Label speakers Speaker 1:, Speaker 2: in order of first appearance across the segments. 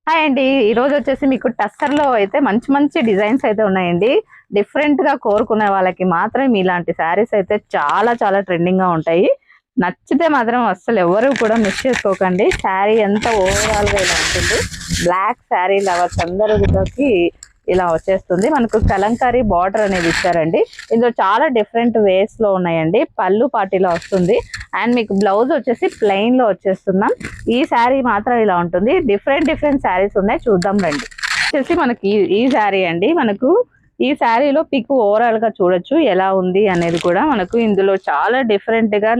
Speaker 1: Hi అండి. ఈరోజు వచ్చేసి మీకు టస్సర్లో అయితే మంచి మంచి డిజైన్స్ అయితే ఉన్నాయండి. డిఫరెంట్గా కోరుకునే వాళ్ళకి మాత్రం ఇలాంటి శారీస్ అయితే చాలా చాలా ట్రెండింగ్గా ఉంటాయి. నచ్చితే మాత్రం అస్సలు ఎవరు కూడా మిస్ చేసుకోకండి. శారీ ఎంత ఓవరాల్గా ఇలా ఉంటుంది. బ్లాక్ శారీ లవర్స్ అందరికి ఇలా వచ్చేస్తుంది. మనకు కలంకారీ బార్డర్ అనేది ఇచ్చారండి. ఇందులో చాలా డిఫరెంట్ వేస్ లో ఉన్నాయండి. పళ్ళు పార్టీలో వస్తుంది అండ్ మీకు బ్లౌజ్ వచ్చేసి ప్లెయిన్ లో వచ్చేస్తున్నాం. ఈ శారీ మాత్రం ఇలా ఉంటుంది. డిఫరెంట్ శారీస్ ఉన్నాయి, చూద్దాం రండి. వచ్చేసి మనకి ఈ శారీ అండి. మనకు ఈ శారీలో పిక్ ఓవరాల్ గా చూడొచ్చు ఎలా ఉంది అనేది కూడా. మనకు ఇందులో చాలా డిఫరెంట్ గా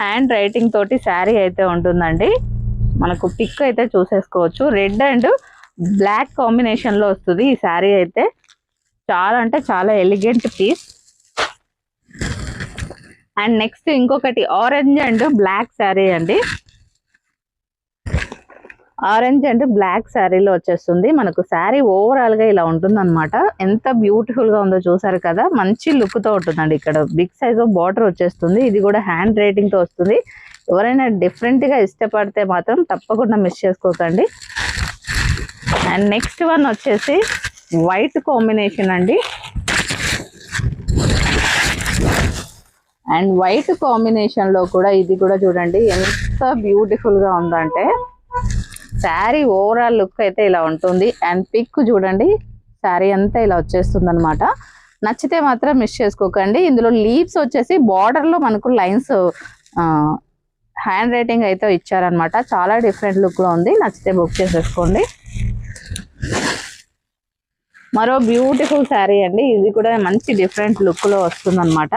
Speaker 1: హ్యాండ్ రైటింగ్ తోటి శారీ అయితే ఉంటుందండి. మనకు పిక్ అయితే చూసేసుకోవచ్చు. రెడ్ అండ్ బ్లాక్ కాంబినేషన్ లో వస్తుంది ఈ శారీ అయితే. చాలా అంటే చాలా ఎలిగెంట్ పీస్. అండ్ నెక్స్ట్ ఇంకొకటి ఆరెంజ్ అండ్ బ్లాక్ శారీ అండి. ఆరెంజ్ అండ్ బ్లాక్ శారీలో వచ్చేస్తుంది. మనకు శారీ ఓవరాల్ గా ఇలా ఉంటుంది అనమాట. ఎంత బ్యూటిఫుల్ గా ఉందో చూసారు కదా. మంచి లుక్ తో ఉంటుందండి. ఇక్కడ బిగ్ సైజ్ ఆఫ్ బార్డర్ వచ్చేస్తుంది. ఇది కూడా హ్యాండ్ రైటింగ్ తో వస్తుంది. ఎవరైనా డిఫరెంట్ గా ఇష్టపడితే మాత్రం తప్పకుండా మిస్ చేసుకోకండి. అండ్ నెక్స్ట్ వన్ వచ్చేసి వైట్ కాంబినేషన్ అండి. అండ్ వైట్ కాంబినేషన్ లో కూడా ఇది కూడా చూడండి ఎంత బ్యూటిఫుల్ గా ఉందంటే. శారీ ఓవరాల్ లుక్ అయితే ఇలా ఉంటుంది. అండ్ పిక్ చూడండి, శారీ అంతా ఇలా వచ్చేస్తుంది అనమాట. నచ్చితే మాత్రం మిస్ చేసుకోకండి. ఇందులో లీవ్స్ వచ్చేసి బార్డర్ లో మనకు లైన్స్ హ్యాండ్ రైటింగ్ అయితే ఇచ్చారనమాట. చాలా డిఫరెంట్ లుక్ లో ఉంది. నచ్చితే బుక్ చేసేసుకోండి. మరో బ్యూటిఫుల్ శారీ అండి. ఇది కూడా మంచి డిఫరెంట్ లుక్ లో వస్తుంది అనమాట.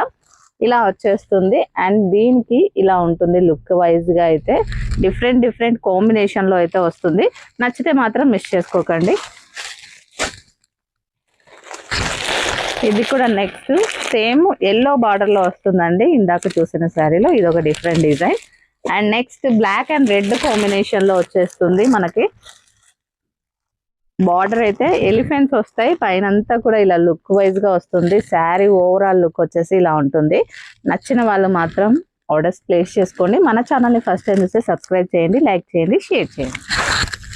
Speaker 1: ఇలా వచ్చేస్తుంది. అండ్ దీనికి ఇలా ఉంటుంది లుక్ వైజ్ గా అయితే. డిఫరెంట్ కాంబినేషన్ లో అయితే వస్తుంది. నచ్చితే మాత్రం మిస్ చేసుకోకండి. ఇది కూడా నెక్స్ట్ సేమ్ ఎల్లో బార్డర్ లో వస్తుందండి. ఇందాక చూసిన శారీలో ఇది ఒక different design. And next black and red combination లో వచ్చేస్తుంది. మనకి బార్డర్ అయితే ఎలిఫెంట్స్ వస్తాయి. పైన అంతా కూడా ఇలా లుక్ వైజ్ గా వస్తుంది. శారీ ఓవరాల్ లుక్ వచ్చేసి ఇలా ఉంటుంది. నచ్చిన వాళ్ళు మాత్రం ఆర్డర్స్ ప్లేస్ చేసుకోండి. మన ఛానల్ని ఫస్ట్ టైం చూస్తే సబ్స్క్రైబ్ చేయండి, లైక్ చేయండి, షేర్ చేయండి.